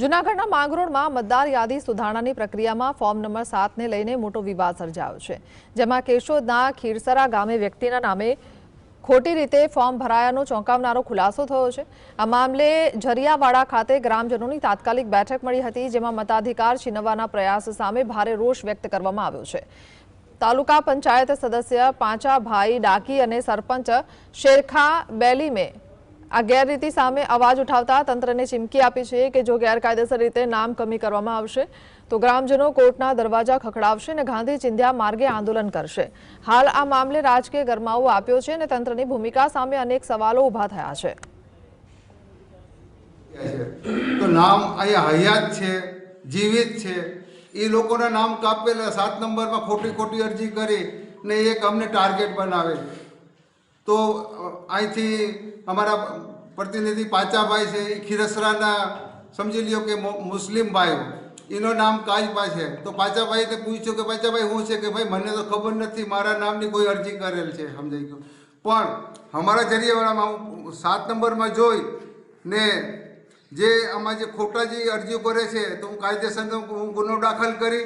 જૂનાગઢના માંગરોળમાં મતદાર યાદી સુધારણાની પ્રક્રિયામાં ફોર્મ નંબર 7ને લઈને મોટો વિવાદ સર્જાયો છે, જેમાં કેશોદના ખીરસરા ગામે વ્યક્તિના નામે ખોટી રીતે ફોર્મ ભરાયાનો ચોંકાવનારો ખુલાસો થયો છે। આ મામલે જરિયાવાડા ખાતે ગ્રામજનોની તાત્કાલિક બેઠક મળી હતી, જેમાં મતાધિકાર છીનવવાના પ્રયાસ સામે ભારે રોષ વ્યક્ત કરવામાં આવ્યો છે। તાલુકા પંચાયત સદસ્ય પાંચાભાઈ ડાકી અને સરપંચ શેરખા બેલીમે આ ગેરરીતિ સામે અવાજ ઉઠાવતા તંત્રને ચીમકી આપી છે કે જો ગેરકાયદેસર રીતે નામ કમી કરવામાં આવશે તો ગ્રામજનો કોર્ટના દરવાજા ખખડાવશે અને ગાંધી ચિંધ્યા માર્ગે આંદોલન કરશે। હાલ આ મામલે રાજકીય ગરમાવો આપ્યો છે અને તંત્રની ભૂમિકા સામે અનેક સવાલો ઊભા થયા છે। તો નામ અહીંયા હયાત છે, જીવિત છે, એ લોકોના નામ કાપેલા 7 નંબરમાં ખોટી અરજી કરી ને એક અમને ટાર્ગેટ બનાવે। તો અહીંથી અમારા પ્રતિનિધિ પાંચાભાઈ છે, એ ખીરસરાના સમજી લ્યો કે મુસ્લિમ ભાઈ, એનું નામ કાજપા છે। તો પાંચાભાઈને પૂછ્યું કે પાંચાભાઈ શું છે કે ભાઈ મને તો ખબર નથી, મારા નામની કોઈ અરજી કરેલ છે, સમજાઈ ગયું। પણ અમારા જરિયાવાડામાં 7 નંબરમાં જોઈ ને જે આમાં જે ખોટા જે અરજીઓ કરે છે તો હું કાયદેસરનો ગુનો દાખલ કરી